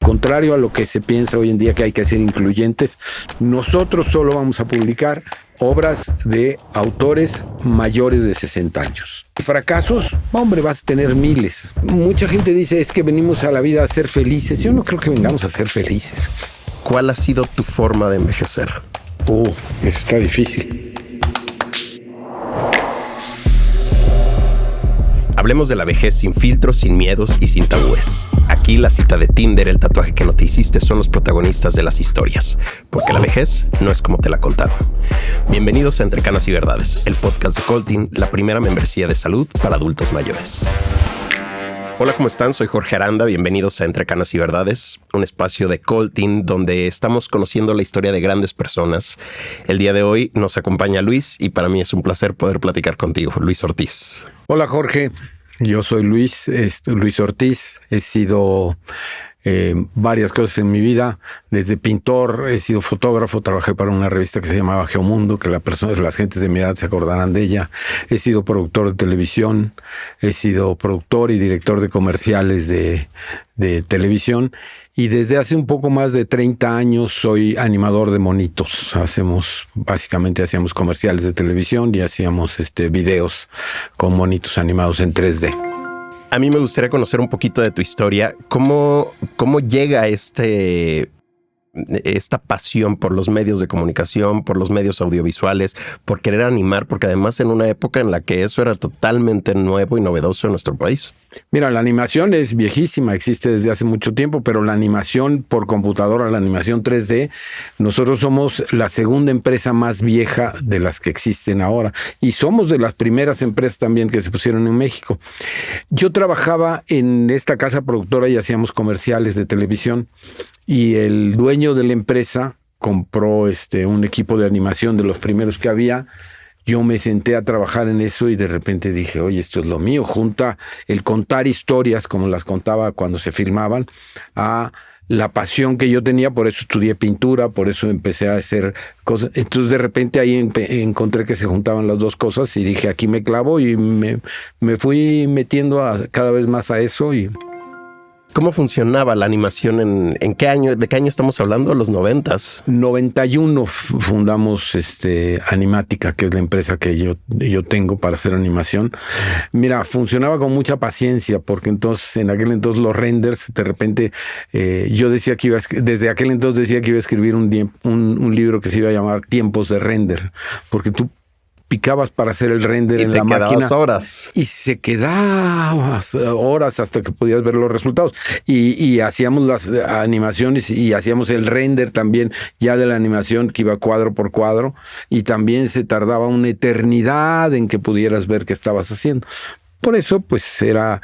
contrario a lo que se piensa hoy en día que hay que ser incluyentes, nosotros solo vamos a publicar obras de autores mayores de 60 años. Fracasos, hombre, vas a tener miles. Mucha gente dice, es que venimos a la vida a ser felices. Yo no creo que vengamos a ser felices. ¿Cuál ha sido tu forma de envejecer? Eso está difícil. Hablemos de la vejez sin filtros, sin miedos y sin tabúes. Aquí la cita de Tinder, el tatuaje que no te hiciste son los protagonistas de las historias, porque la vejez no es como te la contaron. Bienvenidos a Entre Canas y Verdades, el podcast de Coltin, la primera membresía de salud para adultos mayores. Hola, ¿cómo están? Soy Jorge Aranda, bienvenidos a Entre Canas y Verdades, un espacio de Coltin donde estamos conociendo la historia de grandes personas. El día de hoy nos acompaña Luis y para mí es un placer poder platicar contigo, Luis Ortiz. Hola Jorge, yo soy Luis Ortiz, he sido varias cosas en mi vida, desde pintor, he sido fotógrafo, trabajé para una revista que se llamaba Geomundo, que las gentes de mi edad se acordarán de ella, he sido productor de televisión, he sido productor y director de comerciales de televisión, y desde hace un poco más de 30 años soy animador de monitos. Básicamente hacíamos comerciales de televisión y hacíamos videos con monitos animados en 3D. A mí me gustaría conocer un poquito de tu historia. ¿Cómo llega esta pasión por los medios de comunicación, por los medios audiovisuales, por querer animar? Porque además en una época en la que eso era totalmente nuevo y novedoso en nuestro país. Mira, la animación es viejísima, existe desde hace mucho tiempo, pero la animación por computadora, la animación 3D, nosotros somos la segunda empresa más vieja de las que existen ahora y somos de las primeras empresas también que se pusieron en México. Yo trabajaba en esta casa productora y hacíamos comerciales de televisión y el dueño de la empresa compró un equipo de animación de los primeros que había. Yo me senté a trabajar en eso y de repente dije, oye, esto es lo mío. Junta el contar historias como las contaba cuando se filmaban a la pasión que yo tenía, por eso estudié pintura, por eso empecé a hacer cosas. Entonces de repente ahí encontré que se juntaban las dos cosas y dije, aquí me clavo y me fui metiendo cada vez más a eso. Y ¿cómo funcionaba la animación? ¿En qué año? ¿De qué año estamos hablando? ¿Los 90s? 91 fundamos Animática, que es la empresa que yo tengo para hacer animación. Mira, funcionaba con mucha paciencia, porque en aquel entonces los renders, de repente, yo decía que desde aquel entonces decía que iba a escribir un libro que se iba a llamar Tiempos de Render, porque tú picabas para hacer el render en la máquina horas y se quedaba horas hasta que podías ver los resultados y hacíamos las animaciones y hacíamos el render también ya de la animación que iba cuadro por cuadro y también se tardaba una eternidad en que pudieras ver qué estabas haciendo. Por eso, pues era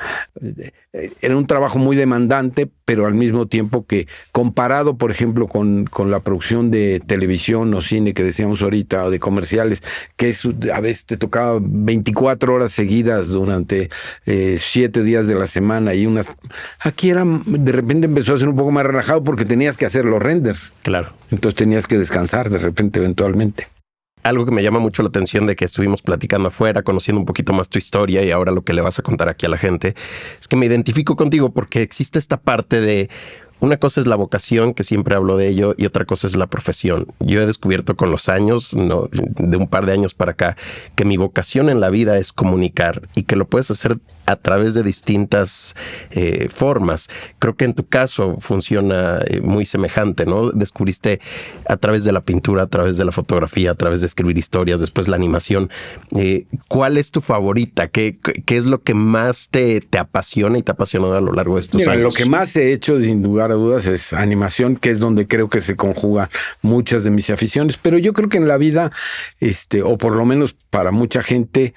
un trabajo muy demandante, pero al mismo tiempo que comparado, por ejemplo, con la producción de televisión o cine que decíamos ahorita, o de comerciales, que a veces te tocaba 24 horas seguidas durante 7 días de la semana aquí de repente empezó a ser un poco más relajado porque tenías que hacer los renders. Claro. Entonces tenías que descansar de repente eventualmente. Algo que me llama mucho la atención de que estuvimos platicando afuera, conociendo un poquito más tu historia y ahora lo que le vas a contar aquí a la gente, es que me identifico contigo porque existe esta parte de una cosa es la vocación, que siempre hablo de ello, y otra cosa es la profesión. Yo he descubierto con los años, de un par de años para acá, que mi vocación en la vida es comunicar y que lo puedes hacer a través de distintas formas. Creo que en tu caso funciona muy semejante, ¿no? Descubriste a través de la pintura, a través de la fotografía, a través de escribir historias, después la animación. ¿Cuál es tu favorita? ¿Qué es lo que más te apasiona y te ha apasionado a lo largo de estos años? Lo que más he hecho, sin lugar a dudas, es animación, que es donde creo que se conjugan muchas de mis aficiones. Pero yo creo que en la vida, o por lo menos para mucha gente,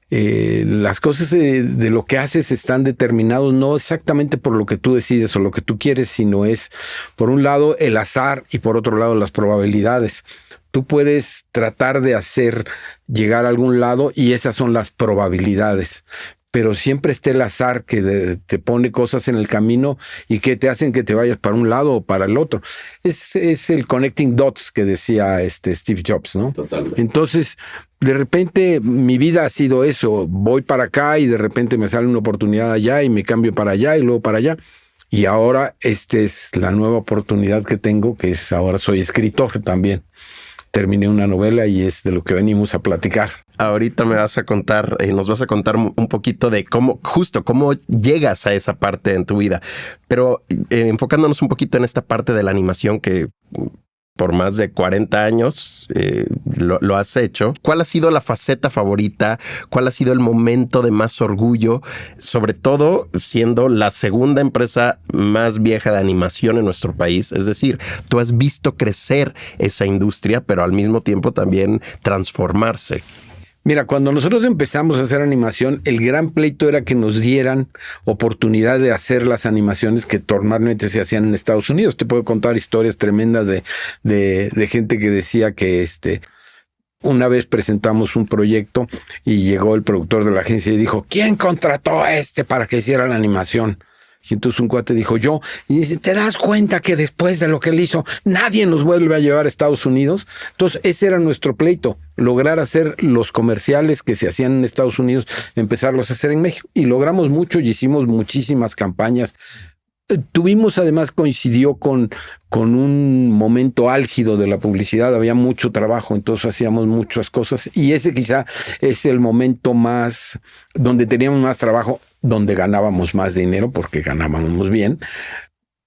las cosas de lo que haces están determinados no exactamente por lo que tú decides o lo que tú quieres, sino es, por un lado, el azar y por otro lado, las probabilidades. Tú puedes tratar de hacer llegar a algún lado y esas son las probabilidades. Pero siempre está el azar que te pone cosas en el camino y que te hacen que te vayas para un lado o para el otro. Es el connecting dots que decía Steve Jobs, ¿no? Totalmente. Entonces, de repente mi vida ha sido eso. Voy para acá y de repente me sale una oportunidad allá y me cambio para allá y luego para allá. Y ahora esta es la nueva oportunidad que tengo, que es ahora soy escritor también. Terminé una novela y es de lo que venimos a platicar. Ahorita me vas a contar, nos vas a contar un poquito de cómo llegas a esa parte en tu vida. Pero enfocándonos un poquito en esta parte de la animación que por más de 40 años lo has hecho. ¿Cuál ha sido la faceta favorita? ¿Cuál ha sido el momento de más orgullo? Sobre todo siendo la segunda empresa más vieja de animación en nuestro país. Es decir, tú has visto crecer esa industria, pero al mismo tiempo también transformarse. Mira, cuando nosotros empezamos a hacer animación, el gran pleito era que nos dieran oportunidad de hacer las animaciones que normalmente se hacían en Estados Unidos. Te puedo contar historias tremendas de gente que decía que una vez presentamos un proyecto y llegó el productor de la agencia y dijo, ¿quién contrató a para que hiciera la animación? Y entonces un cuate dijo, yo. Y dice, ¿te das cuenta que después de lo que él hizo, nadie nos vuelve a llevar a Estados Unidos? Entonces ese era nuestro pleito, lograr hacer los comerciales que se hacían en Estados Unidos, empezarlos a hacer en México. Y logramos mucho y hicimos muchísimas campañas. Tuvimos, además, coincidió con un momento álgido de la publicidad. Había mucho trabajo, entonces hacíamos muchas cosas. Y ese quizá es el momento más donde teníamos más trabajo, donde ganábamos más dinero, porque ganábamos bien.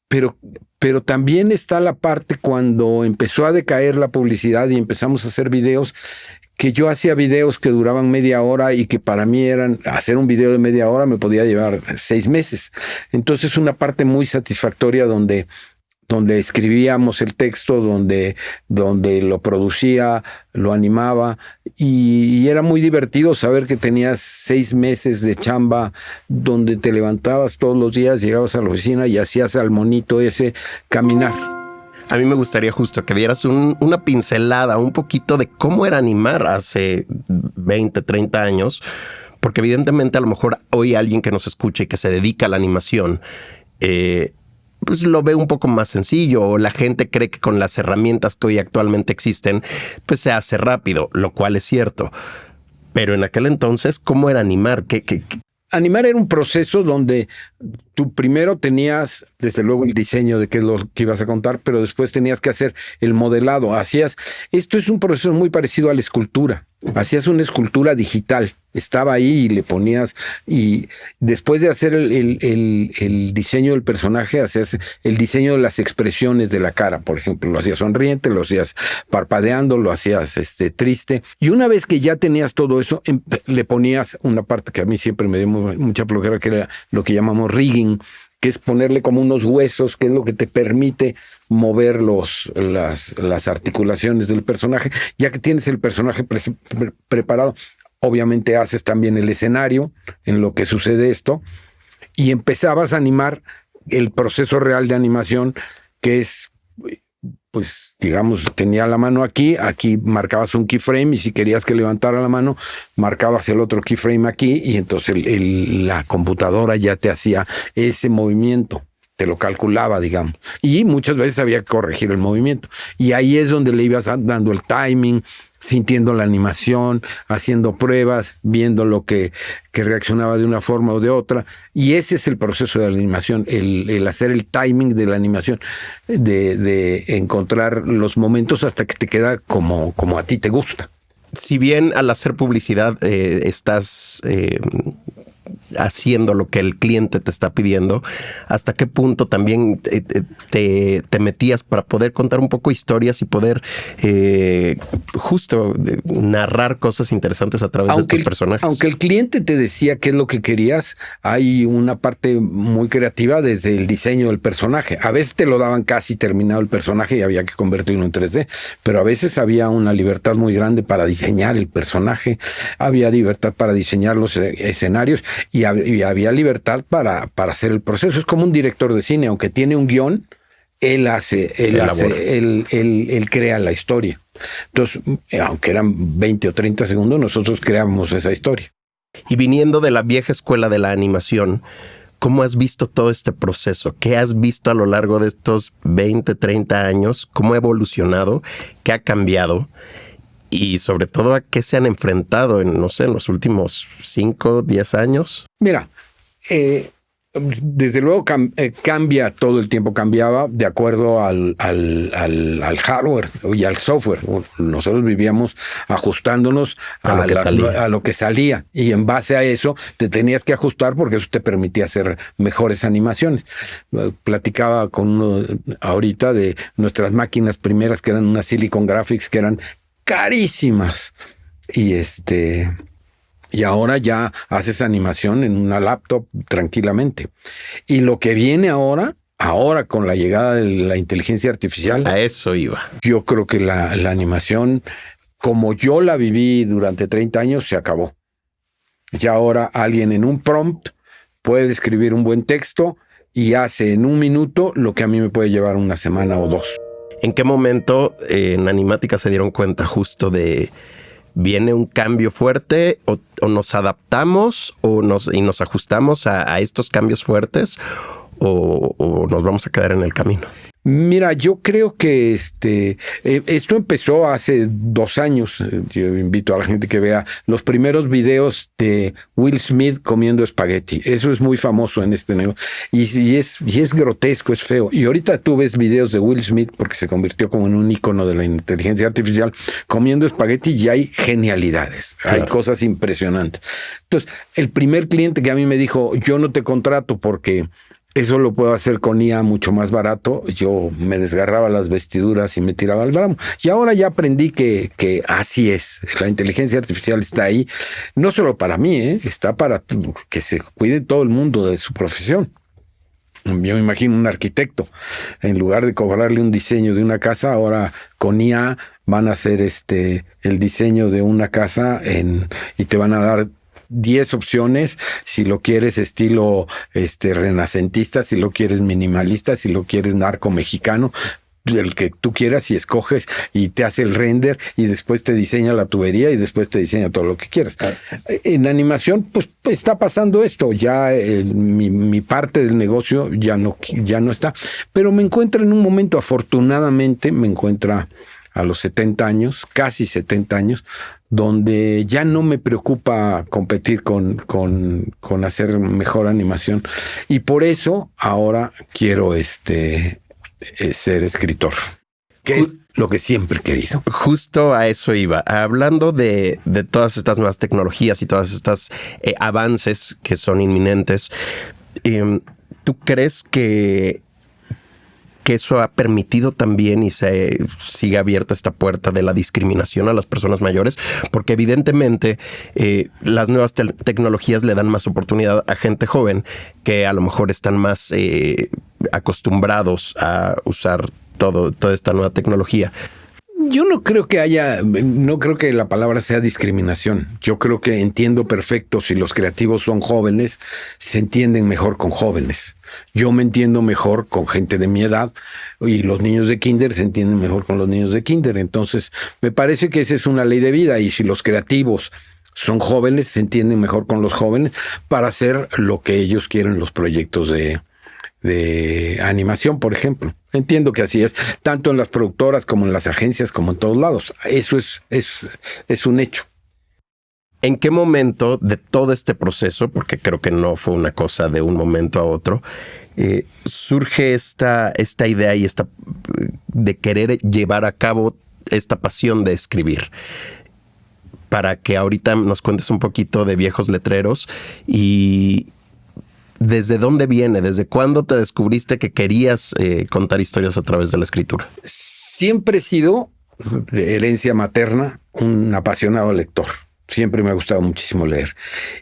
Pero también está la parte cuando empezó a decaer la publicidad y empezamos a hacer videos, que yo hacía videos que duraban media hora y que para mí hacer un video de media hora me podía llevar 6 meses. Entonces una parte muy satisfactoria donde escribíamos el texto, donde lo producía, lo animaba y era muy divertido saber que tenías 6 meses de chamba donde te levantabas todos los días, llegabas a la oficina y hacías al monito ese caminar. A mí me gustaría justo que dieras una pincelada, un poquito de cómo era animar hace 20, 30 años, porque evidentemente a lo mejor hoy alguien que nos escuche y que se dedica a la animación, pues lo ve un poco más sencillo, o la gente cree que con las herramientas que hoy actualmente existen, pues se hace rápido, lo cual es cierto. Pero en aquel entonces, ¿cómo era animar? Animar era un proceso donde tú primero tenías, desde luego, el diseño de qué es lo que ibas a contar, pero después tenías que hacer el modelado. Esto es un proceso muy parecido a la escultura. Hacías una escultura digital, estaba ahí y le ponías, y después de hacer el diseño del personaje, hacías el diseño de las expresiones de la cara, por ejemplo, lo hacías sonriente, lo hacías parpadeando, lo hacías triste, y una vez que ya tenías todo eso, le ponías una parte que a mí siempre me dio mucha flojera, que era lo que llamamos rigging, que es ponerle como unos huesos, que es lo que te permite mover las articulaciones del personaje. Ya que tienes el personaje preparado, obviamente haces también el escenario en lo que sucede esto, y empezabas a animar el proceso real de animación, que es, pues, digamos, tenía la mano aquí marcabas un keyframe, y si querías que levantara la mano, marcabas el otro keyframe aquí, y entonces la computadora ya te hacía ese movimiento, te lo calculaba, digamos. Y muchas veces había que corregir el movimiento. Y ahí es donde le ibas dando el timing, sintiendo la animación, haciendo pruebas, viendo lo que reaccionaba de una forma o de otra. Y ese es el proceso de la animación, el hacer el timing de la animación, de encontrar los momentos hasta que te queda como a ti te gusta. Si bien al hacer publicidad estás haciendo lo que el cliente te está pidiendo, ¿hasta qué punto también te metías para poder contar un poco historias y poder justo narrar cosas interesantes a través de tus personajes? Aunque el cliente te decía qué es lo que querías, hay una parte muy creativa desde el diseño del personaje. A veces te lo daban casi terminado el personaje y había que convertirlo en 3D, pero a veces había una libertad muy grande para diseñar el personaje, había libertad para diseñar los escenarios, y había libertad para hacer el proceso. Es como un director de cine, aunque tiene un guión, él crea la historia. Entonces, aunque eran 20 o 30 segundos, nosotros creamos esa historia. Y viniendo de la vieja escuela de la animación, ¿cómo has visto todo este proceso? ¿Qué has visto a lo largo de estos 20, 30 años? ¿Cómo ha evolucionado? ¿Qué ha cambiado? Y sobre todo, ¿a qué se han enfrentado en los últimos 5, 10 años? Mira, Desde luego cambia, todo el tiempo cambiaba de acuerdo al hardware y al software. Nosotros vivíamos ajustándonos a lo que salía, y en base a eso te tenías que ajustar porque eso te permitía hacer mejores animaciones. Platicaba con uno ahorita de nuestras máquinas primeras, que eran unas Silicon Graphics, que eran carísimas, y ahora ya haces animación en una laptop tranquilamente. Y lo que viene ahora con la llegada de la inteligencia artificial... A eso iba. Yo creo que la animación, como yo la viví durante 30 años, se acabó. Ya ahora alguien en un prompt puede escribir un buen texto y hace en un minuto lo que a mí me puede llevar una semana o 2. ¿En qué momento en Animática se dieron cuenta justo de... ¿Viene un cambio fuerte o nos adaptamos y nos ajustamos a estos cambios fuertes o nos vamos a quedar en el camino? Mira, yo creo que esto empezó hace 2 años. Yo invito a la gente que vea los primeros videos de Will Smith comiendo espagueti. Eso es muy famoso en este negocio. Y es grotesco, es feo. Y ahorita tú ves videos de Will Smith, porque se convirtió como en un ícono de la inteligencia artificial, comiendo espagueti, y hay genialidades. Claro. Hay cosas impresionantes. Entonces, el primer cliente que a mí me dijo, yo no te contrato porque... eso lo puedo hacer con IA mucho más barato. Yo me desgarraba las vestiduras y me tiraba al drama. Y ahora ya aprendí que así es. La inteligencia artificial está ahí, no solo para mí, está para que se cuide todo el mundo de su profesión. Yo me imagino un arquitecto, en lugar de cobrarle un diseño de una casa, ahora con IA van a hacer el diseño de una casa y te van a dar 10 opciones, si lo quieres estilo renacentista, si lo quieres minimalista, si lo quieres narco mexicano, el que tú quieras, y escoges y te hace el render y después te diseña la tubería y después te diseña todo lo que quieras. En animación, pues está pasando esto. Ya mi parte del negocio ya no está, pero me encuentra en un momento, afortunadamente, me encuentra a los 70 años, casi 70 años, donde ya no me preocupa competir con hacer mejor animación. Y por eso ahora quiero ser escritor, que es lo que siempre he querido. Justo a eso iba. Hablando de todas estas nuevas tecnologías y todas estas avances que son inminentes, ¿tú crees que eso ha permitido también y se sigue abierta esta puerta de la discriminación a las personas mayores? Porque evidentemente las nuevas tecnologías le dan más oportunidad a gente joven que a lo mejor están más acostumbrados a usar toda esta nueva tecnología. Yo no creo que la palabra sea discriminación. Yo creo que entiendo perfecto, si los creativos son jóvenes, se entienden mejor con jóvenes. Yo me entiendo mejor con gente de mi edad, y los niños de kinder se entienden mejor con los niños de kinder. Entonces, me parece que esa es una ley de vida, y si los creativos son jóvenes, se entienden mejor con los jóvenes para hacer lo que ellos quieren, los proyectos de animación, por ejemplo. Entiendo que así es, tanto en las productoras como en las agencias, como en todos lados. Eso es un hecho. ¿En qué momento de todo este proceso, porque creo que no fue una cosa de un momento a otro, surge esta idea y de querer llevar a cabo esta pasión de escribir? Para que ahorita nos cuentes un poquito de Viejos Letreros y ¿desde dónde viene? ¿Desde cuándo te descubriste que querías contar historias a través de la escritura? Siempre he sido, de herencia materna, un apasionado lector. Siempre me ha gustado muchísimo leer.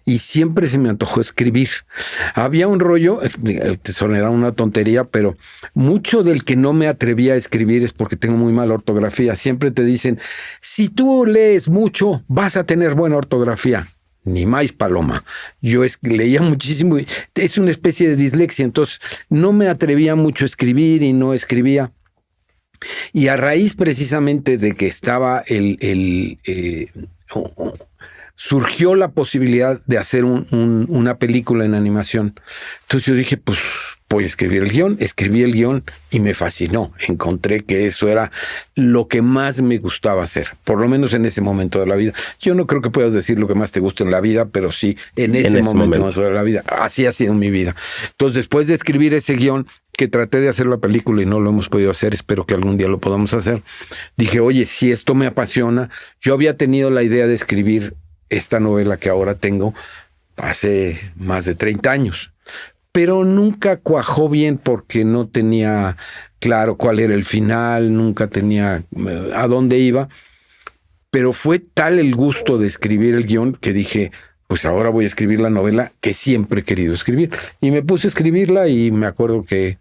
Y siempre se me antojó escribir. Había un rollo, te sonará una tontería, pero mucho del que no me atrevía a escribir es porque tengo muy mala ortografía. Siempre te dicen, si tú lees mucho, vas a tener buena ortografía. Ni más paloma. Yo leía muchísimo. Es una especie de dislexia, entonces no me atrevía mucho a escribir y no escribía. Y a raíz precisamente de que estaba surgió la posibilidad de hacer una película en animación. Entonces yo dije, pues voy a escribir el guión. Escribí el guión y me fascinó. Encontré que eso era lo que más me gustaba hacer, por lo menos en ese momento de la vida. Yo no creo que puedas decir lo que más te gusta en la vida, pero sí en ese momento de la vida. Así ha sido mi vida. Entonces, después de escribir ese guión, que traté de hacer la película y no lo hemos podido hacer, espero que algún día lo podamos hacer, dije, oye, si esto me apasiona, yo había tenido la idea de escribir esta novela que ahora tengo hace más de 30 años, pero nunca cuajó bien porque no tenía claro cuál era el final, nunca tenía a dónde iba, pero fue tal el gusto de escribir el guión que dije, pues ahora voy a escribir la novela que siempre he querido escribir. Y me puse a escribirla y me acuerdo que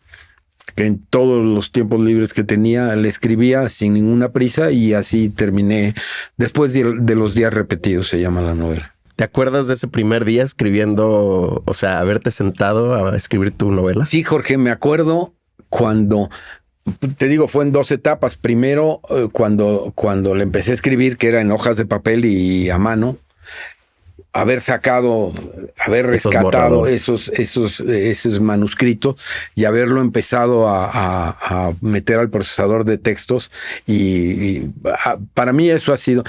en todos los tiempos libres que tenía le escribía sin ninguna prisa y así terminé. Después de los días repetidos se llama la novela. ¿Te acuerdas de ese primer día escribiendo, o sea, haberte sentado a escribir tu novela? Sí, Jorge, me acuerdo cuando, te digo, fue en 2 etapas. Primero, cuando le empecé a escribir, que era en hojas de papel y a mano, haber rescatado esos manuscritos y haberlo empezado a meter al procesador de textos y para mí eso ha sido,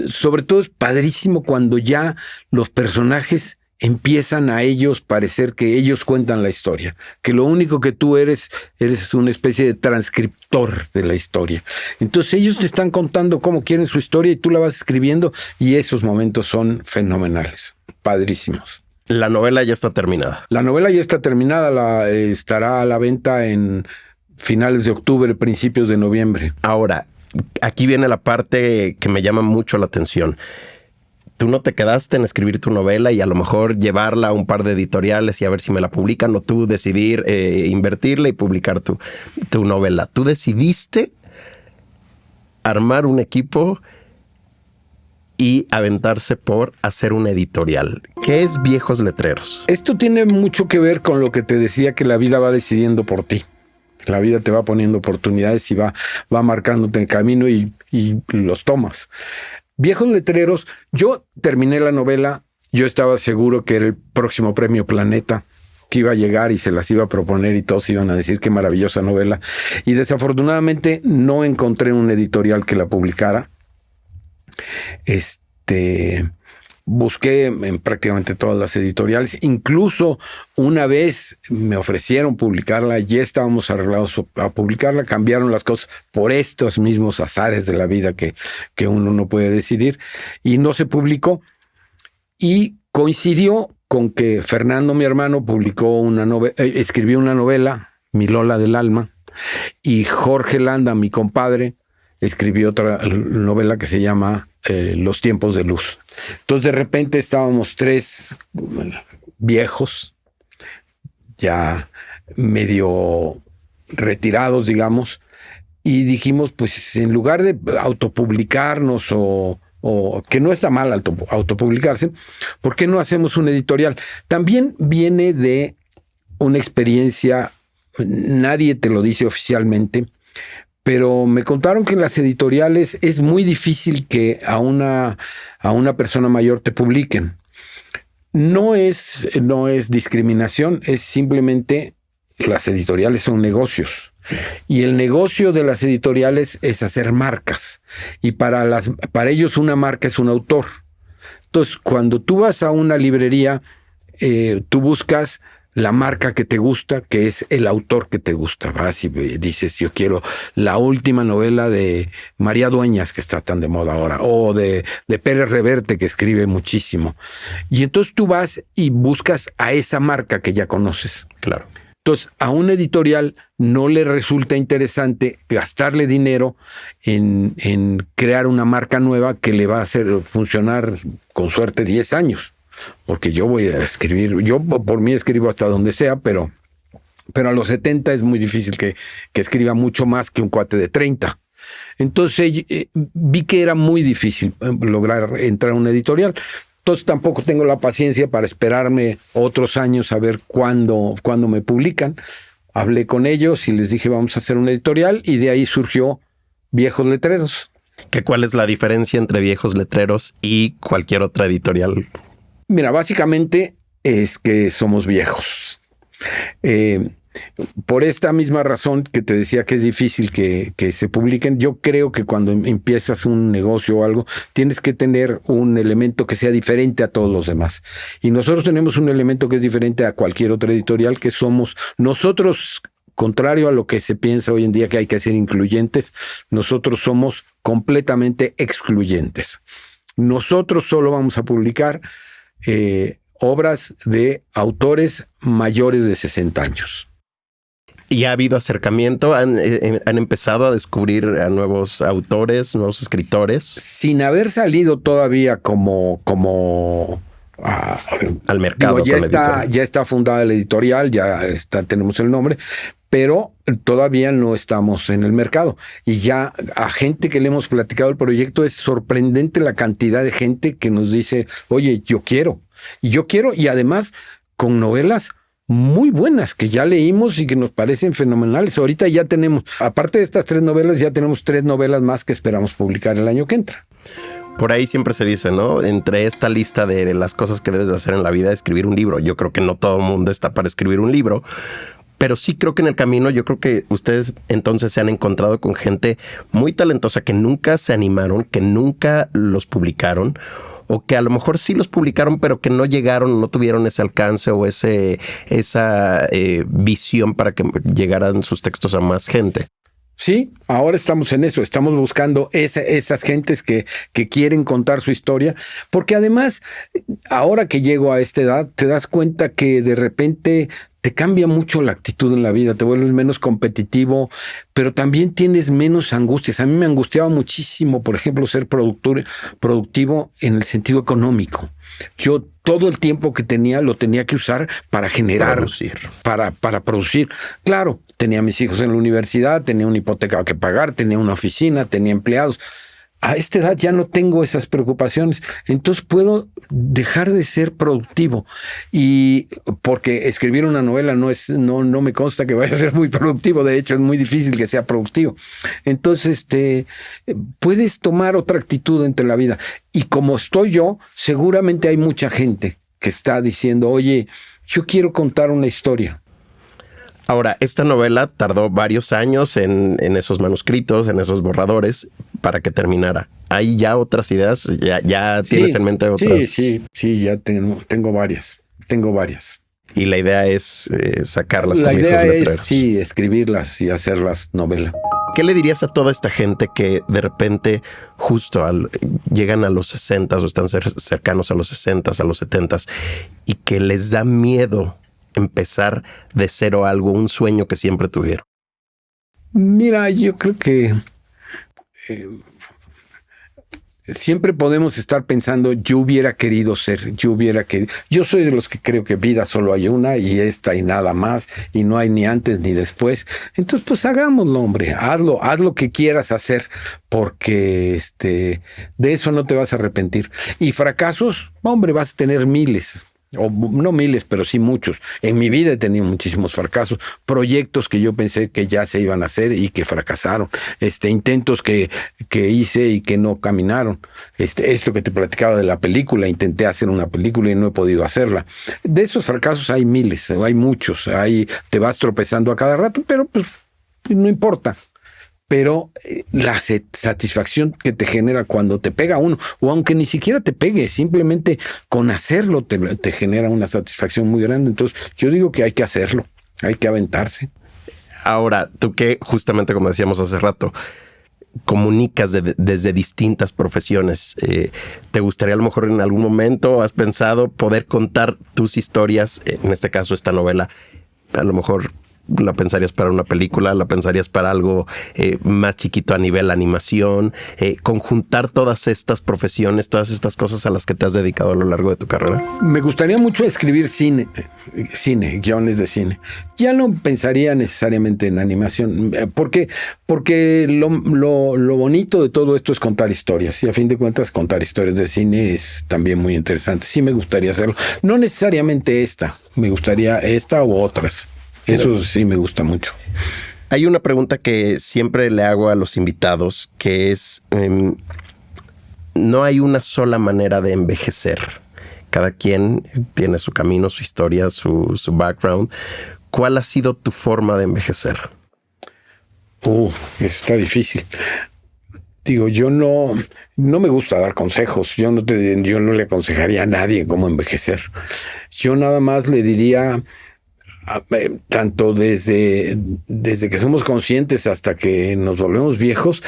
sobre todo es padrísimo cuando ya los personajes empiezan a ellos parecer que ellos cuentan la historia, que lo único que tú eres una especie de transcriptor de la historia. Entonces ellos te están contando cómo quieren su historia y tú la vas escribiendo y esos momentos son fenomenales, padrísimos. La novela ya está terminada. La novela ya está terminada, estará a la venta en finales de octubre, principios de noviembre. Ahora, aquí viene la parte que me llama mucho la atención. Tú no te quedaste en escribir tu novela y a lo mejor llevarla a un par de editoriales y a ver si me la publican, o tú decidir invertirla y publicar tu novela. Tú decidiste armar un equipo y aventarse por hacer una editorial. ¿Qué es Viejos Letreros? Esto tiene mucho que ver con lo que te decía, que la vida va decidiendo por ti. La vida te va poniendo oportunidades y va marcándote el camino y los tomas. Viejos Letreros, yo terminé la novela, yo estaba seguro que era el próximo premio Planeta, que iba a llegar y se las iba a proponer y todos iban a decir qué maravillosa novela. Y desafortunadamente no encontré un editorial que la publicara. Busqué en prácticamente todas las editoriales, incluso una vez me ofrecieron publicarla, ya estábamos arreglados a publicarla, cambiaron las cosas por estos mismos azares de la vida que uno no puede decidir y no se publicó. Y coincidió con que Fernando, mi hermano, escribió una novela, Mi Lola del Alma, y Jorge Landa, mi compadre, escribió otra novela que se llama Los Tiempos de Luz. Entonces de repente estábamos 3 viejos, ya medio retirados, digamos, y dijimos, pues en lugar de autopublicarnos o que no está mal autopublicarse, ¿por qué no hacemos un editorial? También viene de una experiencia, nadie te lo dice oficialmente, pero me contaron que en las editoriales es muy difícil que a una persona mayor te publiquen. No es discriminación, es simplemente las editoriales son negocios. Y el negocio de las editoriales es hacer marcas. Y para ellos una marca es un autor. Entonces, cuando tú vas a una librería, tú buscas la marca que te gusta, que es el autor que te gusta. Vas y dices, yo quiero la última novela de María Dueñas, que está tan de moda ahora, o de Pérez Reverte, que escribe muchísimo. Y entonces tú vas y buscas a esa marca que ya conoces. Claro. Entonces, a un editorial no le resulta interesante gastarle dinero en crear una marca nueva que le va a hacer funcionar, con suerte, 10 años. Porque yo voy a escribir, yo por mí escribo hasta donde sea, pero a los 70 es muy difícil que escriba mucho más que un cuate de 30. Entonces vi que era muy difícil lograr entrar a una editorial. Entonces tampoco tengo la paciencia para esperarme otros años a ver cuándo me publican. Hablé con ellos y les dije, vamos a hacer una editorial, y de ahí surgió Viejos Letreros. ¿Cuál es la diferencia entre Viejos Letreros y cualquier otra editorial? Mira, básicamente es que somos viejos. Por esta misma razón que te decía que es difícil que se publiquen, yo creo que cuando empiezas un negocio o algo, tienes que tener un elemento que sea diferente a todos los demás. Y nosotros tenemos un elemento que es diferente a cualquier otra editorial, que somos nosotros, contrario a lo que se piensa hoy en día que hay que ser incluyentes, nosotros somos completamente excluyentes. Nosotros solo vamos a publicar obras de autores mayores de 60 años. ¿Y ha habido acercamiento? ¿Han empezado a descubrir a nuevos autores, nuevos escritores? Sin haber salido todavía como al mercado. Digo, ya está fundada la editorial, tenemos el nombre, pero todavía no estamos en el mercado. Y ya a gente que le hemos platicado el proyecto, es sorprendente la cantidad de gente que nos dice, oye, yo quiero, y además con novelas muy buenas que ya leímos y que nos parecen fenomenales. Ahorita ya tenemos, aparte de estas 3 novelas, ya tenemos 3 novelas más que esperamos publicar el año que entra. Por ahí siempre se dice, ¿no? Entre esta lista de las cosas que debes de hacer en la vida, escribir un libro. Yo creo que no todo el mundo está para escribir un libro, pero sí creo que en el camino, yo creo que ustedes entonces se han encontrado con gente muy talentosa que nunca se animaron, que nunca los publicaron, o que a lo mejor sí los publicaron, pero que no llegaron, no tuvieron ese alcance o esa visión para que llegaran sus textos a más gente. Sí, ahora estamos en eso, estamos buscando esas gentes que quieren contar su historia, porque además, ahora que llego a esta edad, te das cuenta que de repente te cambia mucho la actitud en la vida, te vuelves menos competitivo, pero también tienes menos angustias. A mí me angustiaba muchísimo, por ejemplo, ser productivo en el sentido económico. Yo todo el tiempo que tenía lo tenía que usar para generar, para producir. Claro, tenía a mis hijos en la universidad, tenía una hipoteca que pagar, tenía una oficina, tenía empleados. A esta edad ya no tengo esas preocupaciones, entonces puedo dejar de ser productivo. Y porque escribir una novela no me consta que vaya a ser muy productivo, de hecho es muy difícil que sea productivo. Entonces puedes tomar otra actitud entre la vida. Y como estoy yo, seguramente hay mucha gente que está diciendo, oye, yo quiero contar una historia. Ahora, esta novela tardó varios años en esos manuscritos, en esos borradores, para que terminara. ¿Hay ya otras ideas? ¿Ya tienes en mente otras? Sí, ya tengo varias. Y la idea es sacarlas. La idea es, sí, escribirlas y hacerlas novela. ¿Qué le dirías a toda esta gente que de repente justo llegan a los 60 o están cercanos a los 60, a los 70 y que les da miedo empezar de cero algo, un sueño que siempre tuvieron? Mira, yo creo que siempre podemos estar pensando, yo hubiera querido ser, yo soy de los que creo que vida solo hay una y esta y nada más, y no hay ni antes ni después. Entonces, pues hagámoslo, hombre, haz lo que quieras hacer, porque de eso no te vas a arrepentir. Y fracasos, hombre, vas a tener miles. O no miles, pero sí muchos. En mi vida he tenido muchísimos fracasos, proyectos que yo pensé que ya se iban a hacer y que fracasaron, intentos que hice y que no caminaron. Esto que te platicaba de la película, intenté hacer una película y no he podido hacerla. De esos fracasos hay miles, hay muchos, te vas tropezando a cada rato, pero pues no importa. Pero la satisfacción que te genera cuando te pega uno, o aunque ni siquiera te pegue, simplemente con hacerlo te genera una satisfacción muy grande. Entonces yo digo que hay que hacerlo, hay que aventarse. Ahora, tú que justamente como decíamos hace rato, comunicas desde distintas profesiones, ¿te gustaría a lo mejor en algún momento, has pensado poder contar tus historias, en este caso esta novela, a lo mejor la pensarías para una película, la pensarías para algo más chiquito a nivel animación, conjuntar todas estas profesiones, todas estas cosas a las que te has dedicado a lo largo de tu carrera? Me gustaría mucho escribir cine, guiones de cine. Ya no pensaría necesariamente en animación, porque lo bonito de todo esto es contar historias, y a fin de cuentas contar historias de cine es también muy interesante. Sí me gustaría hacerlo, no necesariamente me gustaría esta u otras. Eso sí me gusta mucho. Hay una pregunta que siempre le hago a los invitados, que es, no hay una sola manera de envejecer. Cada quien tiene su camino, su historia, su background. ¿Cuál ha sido tu forma de envejecer? Está difícil. Digo, yo no me gusta dar consejos. Yo no le aconsejaría a nadie cómo envejecer. Yo nada más le diría, tanto desde que somos conscientes hasta que nos volvemos viejos,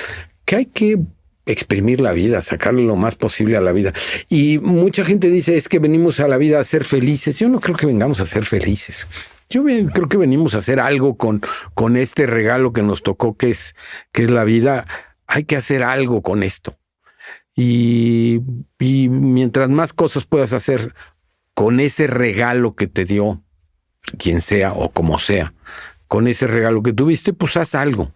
que hay que exprimir la vida, sacarle lo más posible a la vida. Y mucha gente dice, es que venimos a la vida a ser felices. Yo no creo que vengamos a ser felices. Yo creo que venimos a hacer algo con este regalo que nos tocó, que es la vida. Hay que hacer algo con esto. Y mientras más cosas puedas hacer con ese regalo que te dio quien sea o como sea, con ese regalo que tuviste, pues haz algo.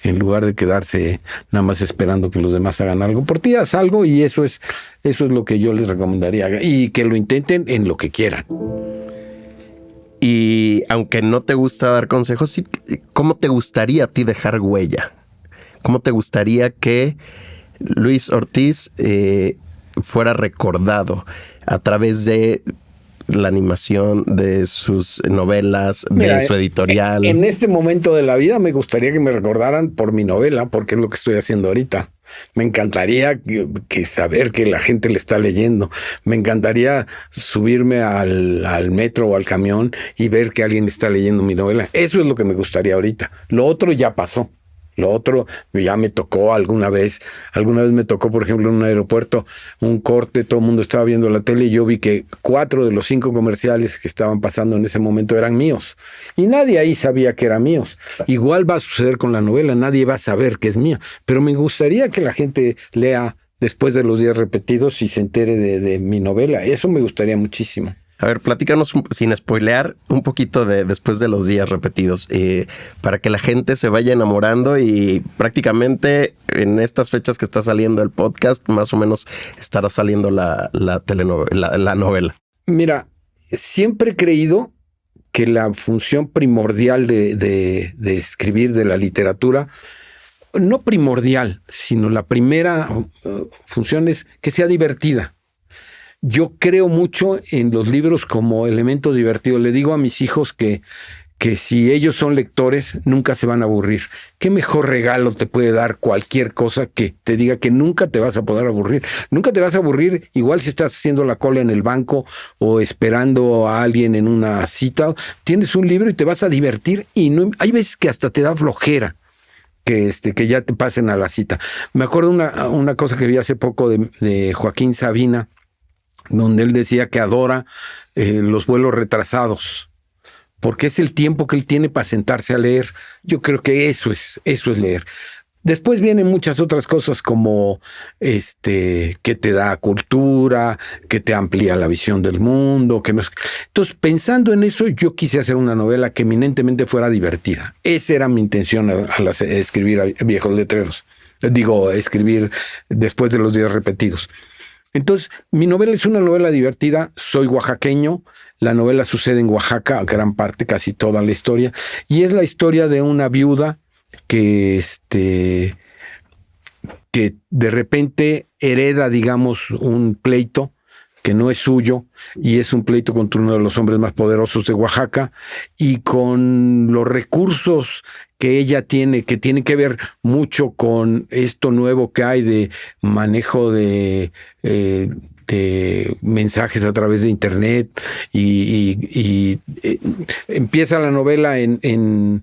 En lugar de quedarse nada más esperando que los demás hagan algo por ti, haz algo, y eso es lo que yo les recomendaría. Y que lo intenten en lo que quieran. Y aunque no te gusta dar consejos, sí, ¿cómo te gustaría a ti dejar huella? ¿Cómo te gustaría que Luis Ortiz fuera recordado a través de la animación, de sus novelas, de su editorial? En este momento de la vida me gustaría que me recordaran por mi novela, porque es lo que estoy haciendo ahorita. Me encantaría que saber que la gente le está leyendo. Me encantaría subirme al metro o al camión y ver que alguien está leyendo mi novela. Eso es lo que me gustaría ahorita. Lo otro ya pasó. Lo otro ya me tocó alguna vez me tocó, por ejemplo, en un aeropuerto, un corte, todo el mundo estaba viendo la tele y yo vi que 4 de los 5 comerciales que estaban pasando en ese momento eran míos. Y nadie ahí sabía que eran míos. Igual va a suceder con la novela, nadie va a saber que es mía. Pero me gustaría que la gente lea después de los días repetidos y se entere de mi novela. Eso me gustaría muchísimo. A ver, platícanos sin spoilear un poquito de después de los días repetidos, para que la gente se vaya enamorando, y prácticamente en estas fechas que está saliendo el podcast, más o menos estará saliendo la novela. Mira, siempre he creído que la función primordial de escribir, de la literatura, no primordial, sino la primera función es que sea divertida. Yo creo mucho en los libros como elementos divertidos. Le digo a mis hijos que si ellos son lectores, nunca se van a aburrir. ¿Qué mejor regalo te puede dar cualquier cosa que te diga que nunca te vas a poder aburrir? Nunca te vas a aburrir, igual si estás haciendo la cola en el banco o esperando a alguien en una cita. Tienes un libro y te vas a divertir, y no, hay veces que hasta te da flojera que ya te pasen a la cita. Me acuerdo una cosa que vi hace poco de Joaquín Sabina, donde él decía que adora los vuelos retrasados, porque es el tiempo que él tiene para sentarse a leer. Yo creo que eso es leer. Después vienen muchas otras cosas como que te da cultura, que te amplía la visión del mundo. Entonces, pensando en eso, yo quise hacer una novela que eminentemente fuera divertida. Esa era mi intención al escribir a Viejos Letreros. Escribir después de los días repetidos. Entonces, mi novela es una novela divertida. Soy oaxaqueño. La novela sucede en Oaxaca, gran parte, casi toda la historia. Y es la historia de una viuda que de repente hereda, digamos, un pleito que no es suyo, y es un pleito contra uno de los hombres más poderosos de Oaxaca, y con los recursos que ella tiene, que tiene que ver mucho con esto nuevo que hay de manejo de mensajes a través de internet, y empieza la novela en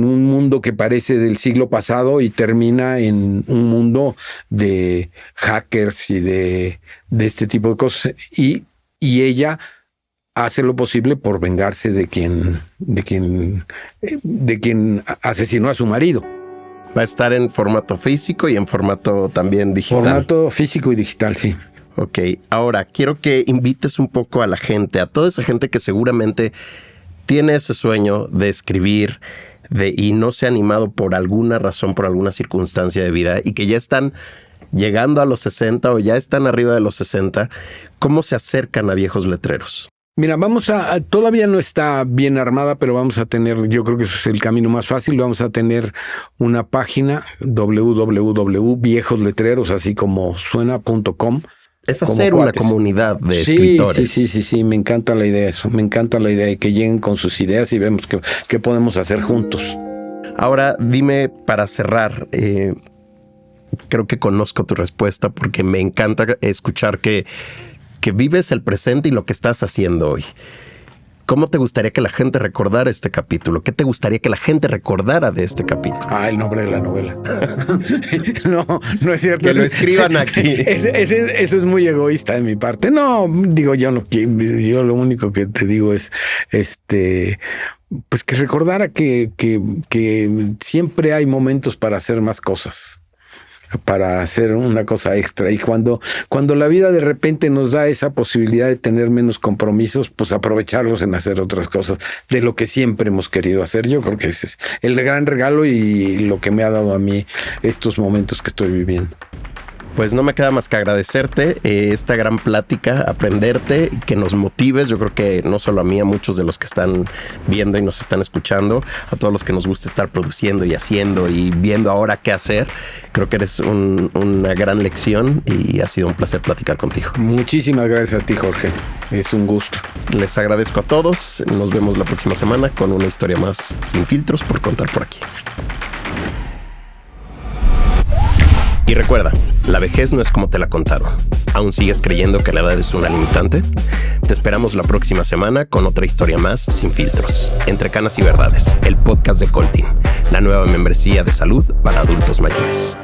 un mundo que parece del siglo pasado y termina en un mundo de hackers y de este tipo de cosas. Y ella hace lo posible por vengarse de quien asesinó a su marido. Va a estar en formato físico y en formato también digital. Formato físico y digital, sí. Ok, ahora quiero que invites un poco a la gente, a toda esa gente que seguramente tiene ese sueño de escribir y no se ha animado por alguna razón, por alguna circunstancia de vida, y que ya están llegando a los 60 o ya están arriba de los 60. ¿Cómo se acercan a Viejos Letreros? Mira, todavía no está bien armada, pero vamos a tener, yo creo que eso es el camino más fácil, vamos a tener una página www.viejosletreros, así como suena.com. Es hacer una comunidad de escritores. Sí, me encanta la idea eso, me encanta la idea de que lleguen con sus ideas y vemos qué podemos hacer juntos. Ahora, dime para cerrar, creo que conozco tu respuesta porque me encanta escuchar que vives el presente y lo que estás haciendo hoy. ¿Cómo te gustaría que la gente recordara este capítulo? ¿Qué te gustaría que la gente recordara de este capítulo? El nombre de la novela. No es cierto. Que lo escriban aquí. Eso es muy egoísta de mi parte. No, digo, yo lo único que te digo es, pues que recordara que siempre hay momentos para hacer más cosas, para hacer una cosa extra. Y cuando la vida de repente nos da esa posibilidad de tener menos compromisos, pues aprovecharlos en hacer otras cosas de lo que siempre hemos querido hacer. Yo creo que ese es el gran regalo y lo que me ha dado a mí estos momentos que estoy viviendo. Pues no me queda más que agradecerte esta gran plática, aprenderte, que nos motives. Yo creo que no solo a mí, a muchos de los que están viendo y nos están escuchando, a todos los que nos gusta estar produciendo y haciendo y viendo ahora qué hacer. Creo que eres una gran lección y ha sido un placer platicar contigo. Muchísimas gracias a ti, Jorge. Es un gusto. Les agradezco a todos. Nos vemos la próxima semana con una historia más sin filtros por contar por aquí. Y recuerda, la vejez no es como te la contaron. ¿Aún sigues creyendo que la edad es una limitante? Te esperamos la próxima semana con otra historia más sin filtros. Entre Canas y Verdades, el podcast de Coltin, la nueva membresía de salud para adultos mayores.